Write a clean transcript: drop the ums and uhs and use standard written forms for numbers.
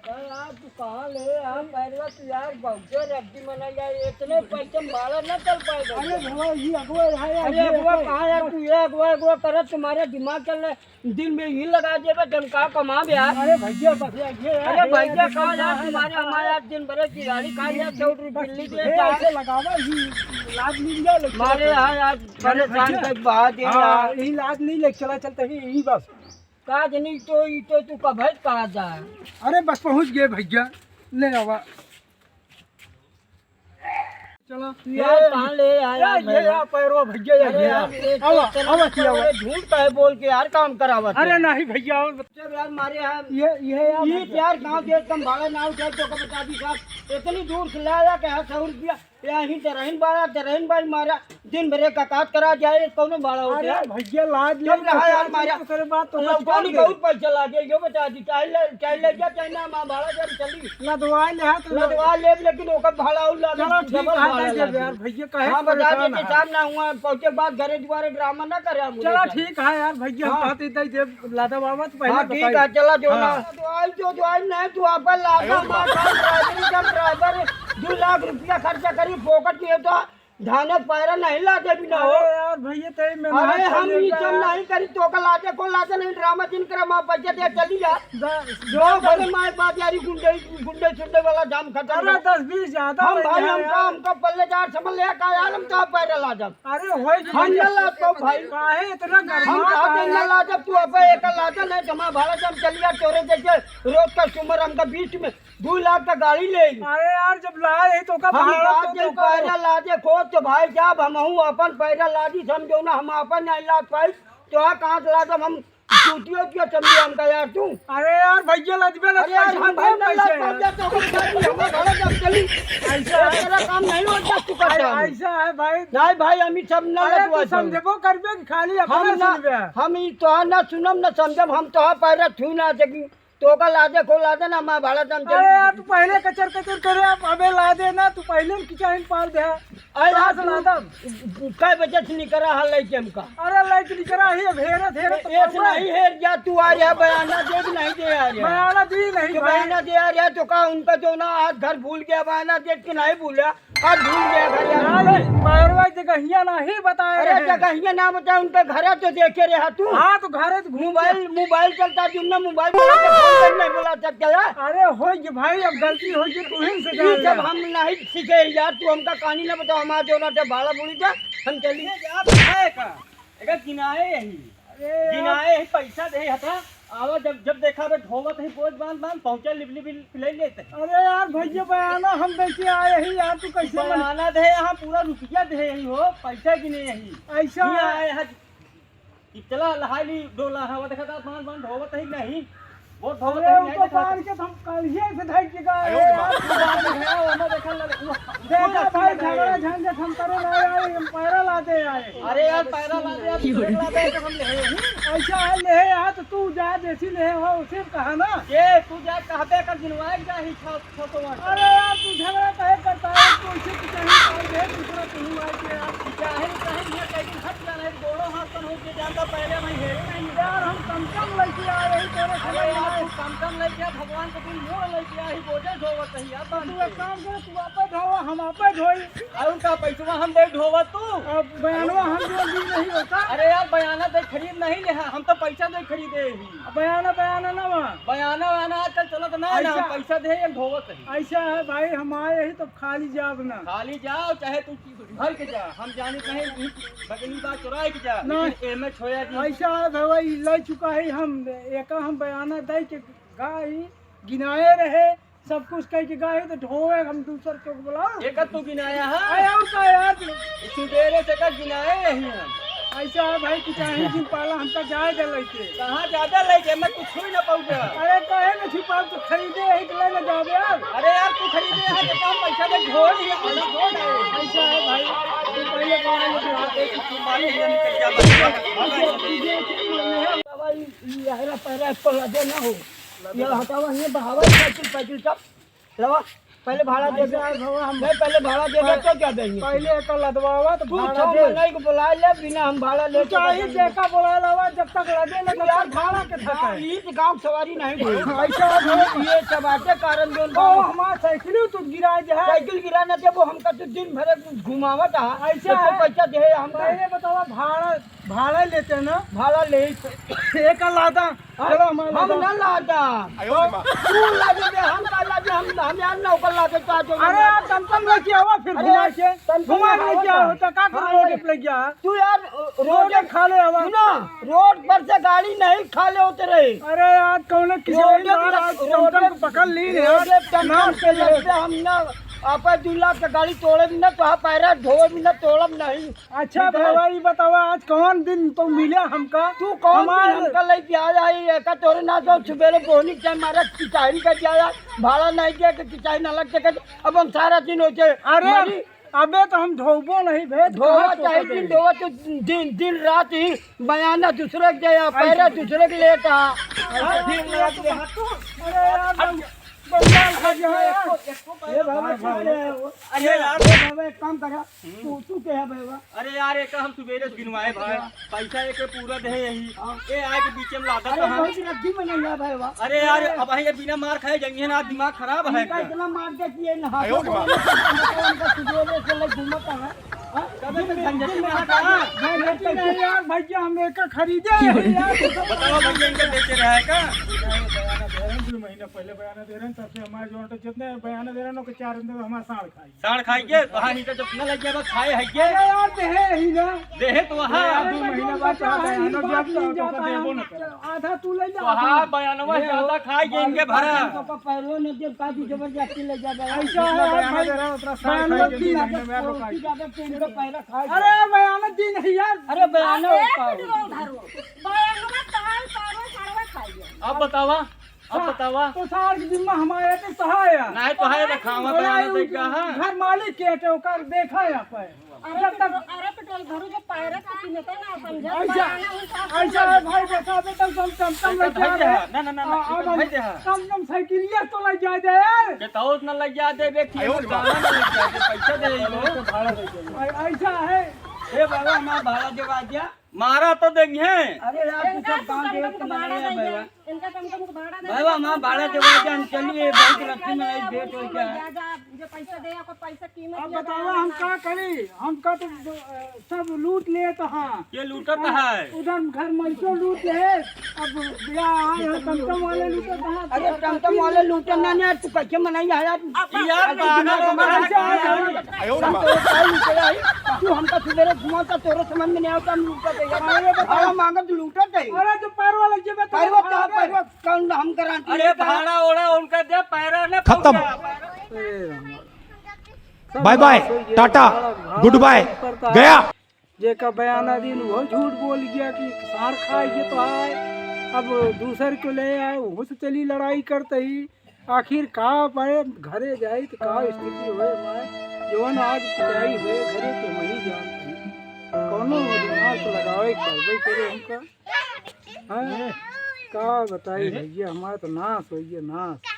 यार तू कहाँ ले यार पैरवा तू यार बहुत रद्दी मना यार इतने पैसे मारा न चल पाएगा। अरे भवा ये अगुआ है यार। अरे अगुआ कहाँ यार तू ये अगुआ कर तुम्हारे दिमाग चल रहा दिल में ही लगा दे तुम कहाँ कमा यार। अरे भैया बस ये अरे भैया कहाँ यार तुम्हारे हमारे यार दिन भर की गाड़ी खा यार 100 रुपये बिल्ली दे ऐसे लगावा ही लाज नहीं लिया लेके मारे यहाँ यार परेशान कर बात है यार। यही लाज नहीं लेके चला चलते ही यही बस। काज नहीं तो तू कब है कहाँ जा। अरे बस पहुंच गए भैया ले आवा चलो यार कहाँ ले आया ये पैरवा भैया अरे ये यार झूठ का है बोल के यार काम करावा। अरे नहीं भैया जब यार मारे यहाँ ये यार गाँव के कम भाड़ा ना उठाए तो कब बता दी साहब इतनी दूर से लाया कि 100 रुपया यहीं दरहन बाई मारा दिन भरे का काट करा जाए कौन भाड़ा हो गया। भैया लाज जब रहा यार मारा करे बात तो कौन बहुत पैसा लागे यो बता दी चाहे ले जा चाहे ना माँ भाड़ा जब चली लदवा ले तो लदवा ले लेकिन ओकर भाड़ा और लागे चलो ठीक डबल है भाड़ा दे लागे। यार भैया कहे हाँ बता दे कि साहब ना हुआ पहुंचे बाद घरे द्वारे ड्रामा ना करे मुझे। चलो ठीक है यार भैया कहते दे दे लादा बाबा तो हाँ पहले ठीक है चला जो ना जो आई नहीं तू आप लागा ड्राइवर 2 लाख रुपया खर्चा करी फोकट किए तो धाने पैरा नहीं लाते भी ना हो यार भैया तेरे में अरे हम ये सब नहीं करी तो का लाते को लाते नहीं ड्रामा जिन कर मां पैसे दे चली जा जो भले माय बात यारी गुंडे छुट्टे वाला जाम खत्म। अरे 10-20 ज्यादा हम भाई हमको पल्ले जार समझ ले का यार हम तो पैरा ला जब अरे होई हम ला तो भाई काहे इतना हम आते न ला जब तू अब एक लाते नहीं जमा भाड़ा जब चलिया चोरे देखे रोज का सुमर हमका बीच में 2 लाख का गाड़ी ले। अरे यार जब लाए तो का भाड़ा तो पैरा लादे खो तो भाई जब हम अपन पैरा लादी समझो ना हम अपन नहीं लाद पाई तो कहाँ से लाद हम छुट्टियों क्यों समझे हमका यार तू। अरे यार भैया लजबे अरे यार हम भाई नहीं लाद पाते तो हम भाड़ा जब चली ऐसा तेरा काम नहीं होता तू करता ऐसा है भाई नहीं भाई हम सब न लगवा समझबो करबे खाली अपना सुनबे हम ई तो ना सुनम न समझब हम तो पैरा छू ना सकी तो का लादे खो लादे ना मैं भाड़ा दम अरे यार तू पहले कचर करे अबे ला दे ना तू पहले किचाइन पाल दे अरे यार लादम काय बजे से नहीं करा हाल है हमका। अरे लाइट नहीं करा ही घेरा घेरा तो ऐसे नहीं हेर जा तू आ रहा बयाना दे भी नहीं दे आ रहा बयाना दी नहीं बयाना दे आ रहा तो का उनका जो ना आज घर भूल गया बयाना देख के नहीं भूला आज भूल गया घर यार पैरवा जगहिया नहीं बताए अरे जगहिया ना बता उनका घर तो देखे रहा तू। हाँ तो घर मोबाइल चलता जो ना मोबाइल नहीं बोला सकता यार। अरे हो भाई अब गलती हो गई तू ही से ये सब हम नहीं सीखे यार तू हमका कहानी ना बताओ हमारा जो ना भाड़ा बोली जा हम चलिए का किनाए यही पैसा दे हता आवा जब देखा बे ढोवत ही बोझ बांध पहुंचे लिबली ले लेते। अरे यार भैया बयाना हम देखे आए ही यार तू कैसे बयाना दे यहाँ पूरा रुपया दे ही हो पैसा की नहीं यही ऐसा आए है इतना लहाली डोला हवा देखा था बांध ढोवत ही नहीं वो ढोवत अरे तो पार के हम कलिए से ढक के गए यार देखा भाई झगड़ा झंझट हम करे ना यार हम पैरा लाते आए। अरे यार पैरा लाते हम ले ऐसा है ले यार तो तू जा देसी ले हो उसे कहा ना ये तू जा कहां पे कर दिनवाए जा ही छोटो। अरे यार तू झगड़ा काहे करता है तू इसे तू कहीं पाल दे दूसरा तू आए के यार चाहे ये कहीं हट जाना है दोनों हाथ पर हो के जाता पहले मैं हेरे नहीं यार हम कम लेके आ रहे तेरे अरे यार तू कम लेके भगवान को तू मोड़ लेके आई बोझे ढोवत है यार तू एक काम कर तू आपे धोवा हम आपे धोई और का पैसा हम दे ढोवत तू अब बयानवा हम जो दी नहीं होता। अरे यार बयाना दे खरीद नहीं ले हम तो पैसा दे खरीदे ही बयाना ना बयाना आजकल चलत ना पैसा दे ढोवत है। ऐसा है भाई हम आए ही तो खाली जाब ना खाली जाओ चाहे तू घर के जा हम जाने कहीं बगली बात चुराए के जा एमे छोया जी ऐसा है भाई ले चुका है हम एक हम बयाना दे के गाय गिनाए रहे सब कुछ कह के गाय तो ढोए हम दूसर को बुला एक तू गिनाया है अरे और का यार सुबेरे से का गिनाए रही हम ऐसा है भाई कि चाहे दिन पाला हमका जाए दे लेके कहां ज्यादा लेके मैं कुछ ही ना पाऊंगा। अरे कहे ना छिपा तो खरीदे ही तो लेने जाओ यार। अरे यार तू खरीदे है तो कम पैसा दे ढोल ही ढोल ऐसा है भाई तू पहले गाने में आते कि तुम्हारी ये निकल जा भाई ये पैरा पर लगे ना हो ये हटावा ये बहावा साइकिल सब लवा पहले भाड़ा दे दो हम पहले भाड़ा दे दो तो क्या देंगे पहले एक लदवावा तो तू भाड़ा छह दे महीने को बुला ले बिना हम भाड़ा ले चाहिए जेका बोला लवा जब तक लगे ना तब तक भाड़ा के था ये गांव सवारी नहीं हुई ऐसा ये सब आते कारण जो ओ हमार साइकिल तो गिरा जे है साइकिल गिराना थे वो हमका तो दिन भर घुमावत है ऐसा तो पैसा दे हम पहले बतावा भाड़ा लेते ना भाड़ा ले एक लादा चलो हम न लादा तू लादे दे हम का लादे हम यार नौकर लादे तो अरे यार टमटम लेके आवा फिर घुमा के घुमा लेके आओ तो का कर रोड पे गया तू यार रोड खा ले आवा ना रोड पर से गाड़ी नहीं खा ले होते रहे अरे यार कौन किसी टमटम पकड़ ली यार नाम पे लगते हम ना आप 2 लाख का गाड़ी तोड़े भी ना तो पैरा धोए भी ना तोड़ब नहीं अच्छा भाई बतावा आज कौन दिन तो मिला हमका तू कौन हमका ले प्याज आई का तोरे ना तो सुबह बोनी टाइम मारा किचाई का जाया भाड़ा नहीं दिया कि किचाई ना लगते के अब हम सारा दिन होते अरे अबे तो हम धोबो नहीं भेज धोवा चाहिए दिन धोवा तो दिन दिन रात ही बयाना दूसरे के जाया पैरा दूसरे के लेता अरे यार बंगाल खा गया ये अरे यार एक काम करा तू क्या है भैया अरे यार एक हम सुबेरे गिनवाए भाई पैसा एक पूरा दे यही ए आए के बीच में लादा अरे बहुत रद्दी में नहीं है भैया अरे यार अब ये बिना मार खाए जंगे ना दिमाग खराब है इनका इतना मार दे कि ये नहा उनका सुबह से ले घूमता है यार भैया हम एक खरीदे यार बताओ भैया इनका बेचे रहा है का 2 महीना पहले बयान दे रहे हैं तब से हमारे जो तो जितने बयान दे रहे हैं 4 दिन हमारा साढ़ खाई साढ़ खाइए वहाँ ही तो जब न लग गया खाए है ये यार देहे ही ना देहे तो वहाँ 2 महीना बाद आधा तू ले जा वहाँ बयानवा ज्यादा खाएंगे इनके भरा पैरों ने जब काफी जबरदस्ती ले जा ऐसा बयान दे रहा उतना साढ़ खाई अरे बयान दिन है यार अरे बयान अब बतावा तो सार के जिम्मा हमारे पे तो है यार नहीं तो है खावा बयान देख का है घर मालिक के टे ओकर देखा है पे जब तक अरे पेट्रोल भरू जो पैरा कति में ना समझा ऐसा है भाई बता दे तब टमटम ले जा ना टमटम साइकिलिया तो ले जा दे के तो उतना लग जा दे व्यक्ति गाना ना लग जा दे पैसा दे लो भाड़ा दे ऐसा है ए बाबा हमारा भाड़ा देवा दिया मारा तो देंगे अरे यार तू सब काम दे के मारे है भैया इनका टमटम को भाड़ा दे बाबा हमारा भाड़ा देवा दिया हम चलिए बैंक रस्ते में नहीं भेंट हो क्या है जो पैसा दे आपको पैसा कीमत अब बताओ हम क्या करी हम का तो सब लूट लिए तो हां ये लूटत है उधर घर मजदूर लूट ले अब बिया आए हैं टमटम वाले लूटे कहां अरे टमटम वाले लूटन ना यार तू कैसे मनाई यार यार तू हमका सुबह घुमाता तोरे समझ में नहीं आता हम लूटा देगा मांगत लूटा दे अरे जो पैर वाला जे बता पैरवा कौन हम गारंटी अरे भाड़ा ओड़ा उनका दे पैरा ने खत्म। Bye bye tata good bye गया जे का बयाना दिन वो झूठ बोल गया कि सार खाए ये तो आए अब दूसर को ले आए वो से चली लड़ाई करते ही आखिर का पाए घरे जाए तो का स्थिति होए माए जवन आज पिटाई हुए घरे के वही जानती कोनो दिमाग लगावे करबे करे हमका हां का बताई भैया हमारा तो नाश होइए नाश